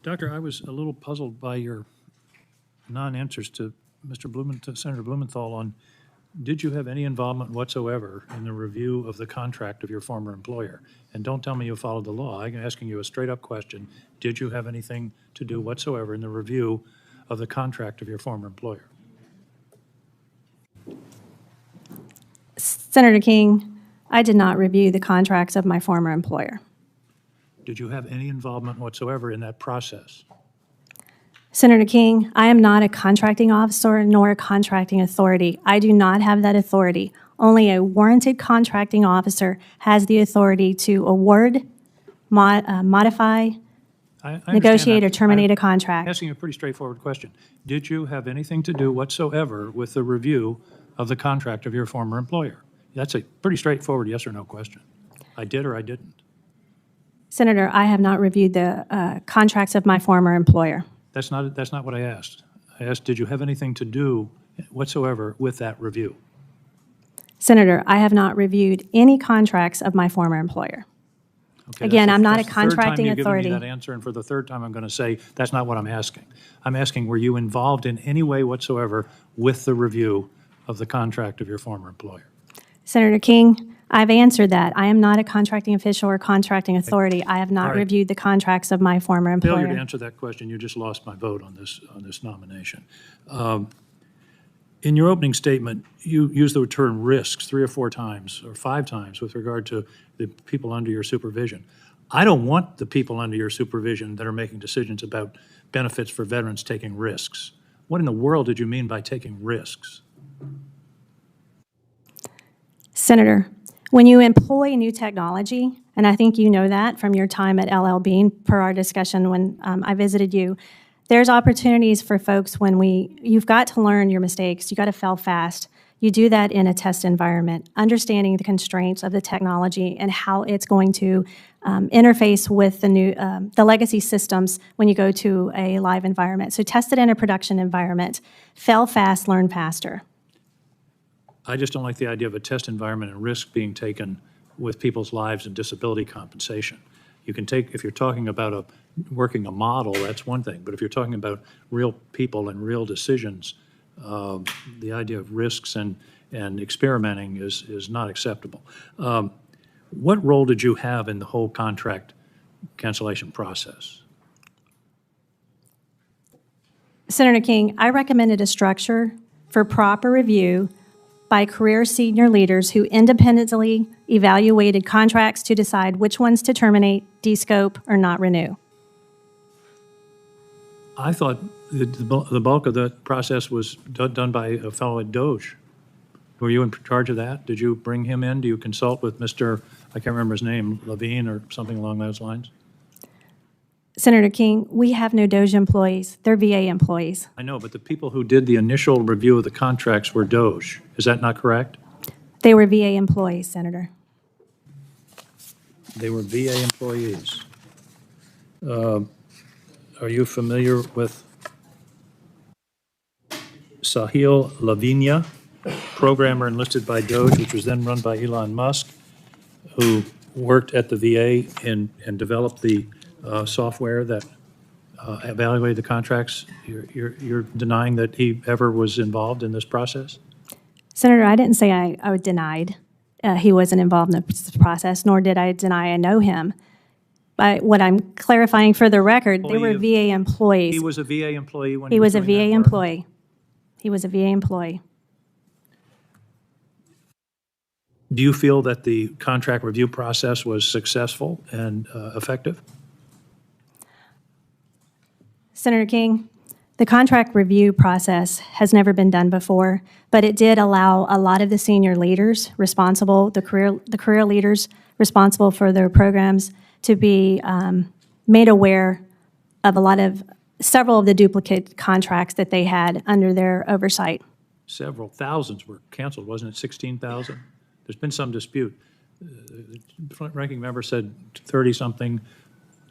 Doctor, I was a little puzzled by your non-answers to Senator Blumenthal on, did you have any involvement whatsoever in the review of the contract of your former employer? And don't tell me you followed the law. I'm asking you a straight-up question. Did you have anything to do whatsoever in the review of the contract of your former employer? Senator King, I did not review the contracts of my former employer. Did you have any involvement whatsoever in that process? Senator King, I am not a contracting officer nor a contracting authority. I do not have that authority. Only a warranted contracting officer has the authority to award, modify, I negotiate, understand or that. terminate a I'm contract. asking a pretty straightforward question. Did you have anything to do whatsoever with the review of the contract of your former employer? That's a pretty straightforward yes or no question. I did or I didn't. Senator, I have not reviewed the contracts of my former employer. That's not what I asked. I asked, did you have anything to do whatsoever with that review? Senator, I have not reviewed any contracts of my former employer. Okay, Again, I'm not a that's the third time contracting you've given authority. me that answer, and for the third time, I'm going to say that's not what I'm asking. I'm asking, were you involved in any way whatsoever with the review of the contract of your former employer? Senator King, I've answered that. I am not a contracting official or contracting authority. I have All not right. reviewed the contracts of my former Failure to employer. answer that question, you just lost my vote on this nomination. In your opening statement, you used the term risks 3 or 4 times or 5 times with regard to the people under your supervision. I don't want the people under your supervision that are making decisions about benefits for veterans taking risks. What in the world did you mean by taking risks? Senator, when you employ new technology, and I think you know that from your time at LL Bean per our discussion when I visited you, there's opportunities for folks when you've got to learn your mistakes. You got to fail fast. You do that in a test environment, understanding the constraints of the technology and how it's going to interface with the legacy systems when you go to a live environment. So test it in a production environment. Fail fast, learn faster. I just don't like the idea of a test environment and risk being taken with people's lives and disability compensation. You can take, if you're talking about working a model, that's one thing. But if you're talking about real people and real decisions, the idea of risks and experimenting is not acceptable. What role did you have in the whole contract cancellation process? Senator King, I recommended a structure for proper review by career senior leaders who independently evaluated contracts to decide which ones to terminate, descope, or not renew. I thought the bulk of the process was done by a fellow at Doge. Were you in charge of that? Did you bring him in? Do you consult with Mr., I can't remember his name, Levine or something along those lines? Senator King, we have no Doge employees. They're VA employees. I know, but the people who did the initial review of the contracts were Doge. Is that not correct? They were VA employees, Senator. They were VA employees. Are you familiar with Sahil Lavinia, programmer enlisted by Doge, which was then run by Elon Musk, who worked at the VA and developed the software that evaluated the contracts? You're denying that he ever was involved in this process? Senator, I didn't say I denied he wasn't involved in the process, nor did I deny I know him. But what I'm clarifying for the record, they were VA employees. He was a VA employee when He was a doing that VA work? employee. He was a VA employee. Do you feel that the contract review process was successful and effective? Senator King, the contract review process has never been done before, but it did allow a lot of the senior leaders responsible, the career leaders responsible for their programs, to be made aware of several of the duplicate contracts that they had under their oversight. Several thousands were canceled, wasn't it 16,000? There's been some dispute. The ranking member said 30-something.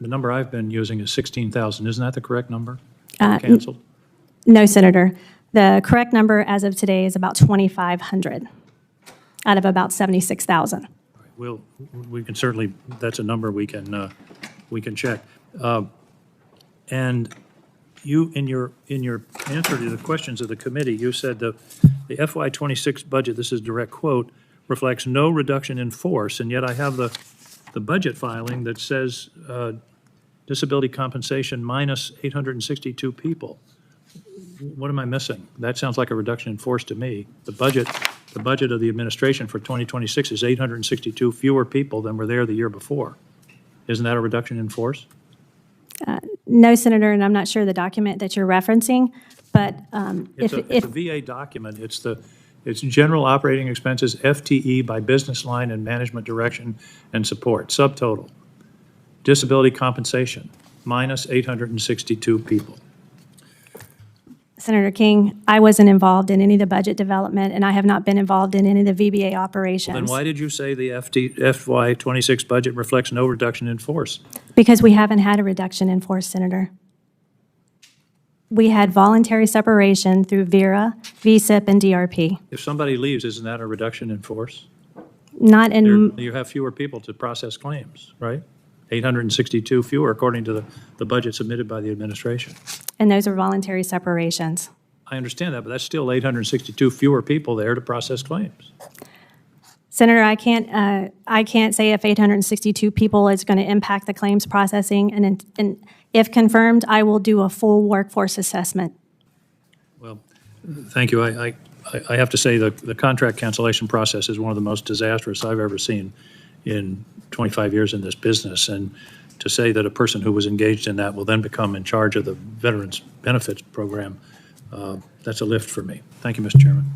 The number I've been using is 16,000. Isn't that the correct number? Canceled? No, Senator. The correct number as of today is about 2,500 out of about 76,000. We can certainly, that's a number we can check. And you, in your answer to the questions of the committee, you said the FY26 budget, this is a direct quote, reflects no reduction in force, and yet I have the budget filing that says disability compensation minus 862 people. What am I missing? That sounds like a reduction in force to me. The budget of the administration for 2026 is 862 fewer people than were there the year before. Isn't that a reduction in force? No, Senator, and I'm not sure the document that you're referencing, but It's a VA document. It's general operating expenses, FTE by business line and management direction and support, subtotal. Disability compensation, minus 862 people. Senator King, I wasn't involved in any of the budget development, and I have not been involved in any of the VBA operations. Then why did you say the FY26 budget reflects no reduction in force? Because we haven't had a reduction in force, Senator. We had voluntary separation through VERA, VSIP, and DRP. If somebody leaves, isn't that a reduction in force? Not in, You have fewer people to process claims, right? 862 fewer according to the budget submitted by the administration. and those are voluntary separations. I understand that, but that's still 862 fewer people there to process claims. Senator, I can't say if 862 people is going to impact the claims processing, and if confirmed, I will do a full workforce assessment. Well, thank you. I have to say the contract cancellation process is one of the most disastrous I've ever seen in 25 years in this business. And to say that a person who was engaged in that will then become in charge of the Veterans Benefits Program, that's a lift for me. Thank you, Mr. Chairman.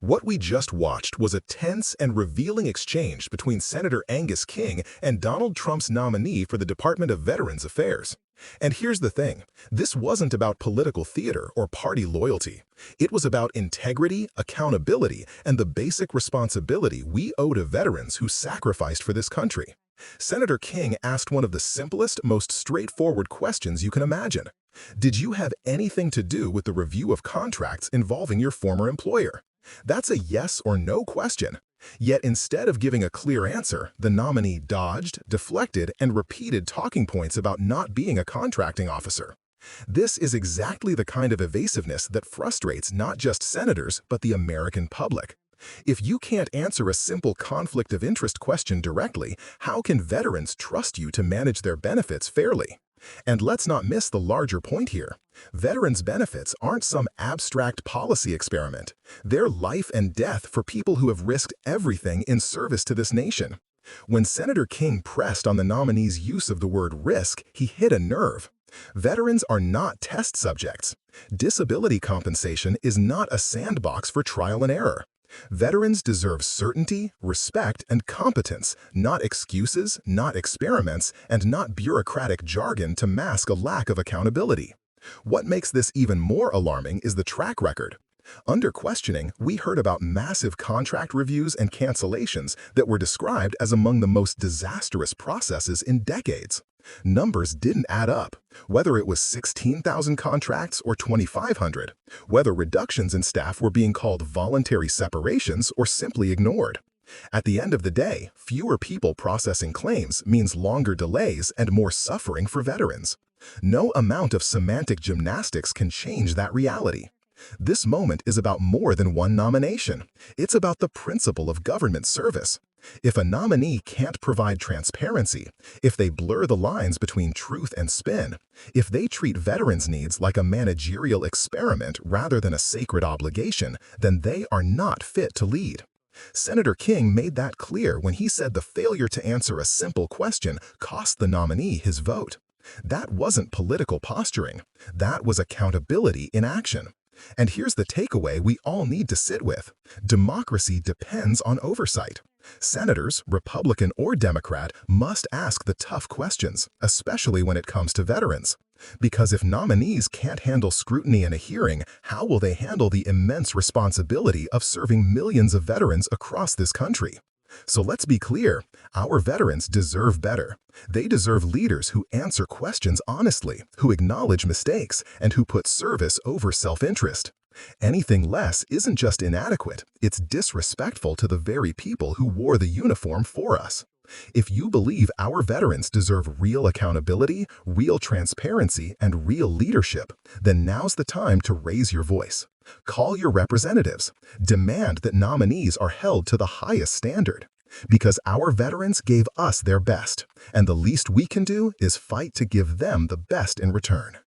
What we just watched was a tense and revealing exchange between Senator Angus King and Donald Trump's nominee for the Department of Veterans Affairs. And here's the thing, this wasn't about political theater or party loyalty. It was about integrity, accountability, and the basic responsibility we owe to veterans who sacrificed for this country. Senator King asked one of the simplest, most straightforward questions you can imagine. Did you have anything to do with the review of contracts involving your former employer? That's a yes or no question. Yet instead of giving a clear answer, the nominee dodged, deflected, and repeated talking points about not being a contracting officer. This is exactly the kind of evasiveness that frustrates not just senators, but the American public. If you can't answer a simple conflict of interest question directly, how can veterans trust you to manage their benefits fairly? And let's not miss the larger point here. Veterans' benefits aren't some abstract policy experiment. They're life and death for people who have risked everything in service to this nation. When Senator King pressed on the nominee's use of the word risk, he hit a nerve. Veterans are not test subjects. Disability compensation is not a sandbox for trial and error. Veterans deserve certainty, respect, and competence, not excuses, not experiments, and not bureaucratic jargon to mask a lack of accountability. What makes this even more alarming is the track record. Under questioning, we heard about massive contract reviews and cancellations that were described as among the most disastrous processes in decades. Numbers didn't add up, whether it was 16,000 contracts or 2,500, whether reductions in staff were being called voluntary separations or simply ignored. At the end of the day, fewer people processing claims means longer delays and more suffering for veterans. No amount of semantic gymnastics can change that reality. This moment is about more than one nomination. It's about the principle of government service. If a nominee can't provide transparency, if they blur the lines between truth and spin, if they treat veterans' needs like a managerial experiment rather than a sacred obligation, then they are not fit to lead. Senator King made that clear when he said the failure to answer a simple question cost the nominee his vote. That wasn't political posturing. That was accountability in action. And here's the takeaway we all need to sit with. Democracy depends on oversight. Senators, Republican or Democrat, must ask the tough questions, especially when it comes to veterans. Because if nominees can't handle scrutiny in a hearing, how will they handle the immense responsibility of serving millions of veterans across this country? So let's be clear, our veterans deserve better. They deserve leaders who answer questions honestly, who acknowledge mistakes, and who put service over self-interest. Anything less isn't just inadequate, it's disrespectful to the very people who wore the uniform for us. If you believe our veterans deserve real accountability, real transparency, and real leadership, then now's the time to raise your voice. Call your representatives. Demand that nominees are held to the highest standard. Because our veterans gave us their best, and the least we can do is fight to give them the best in return.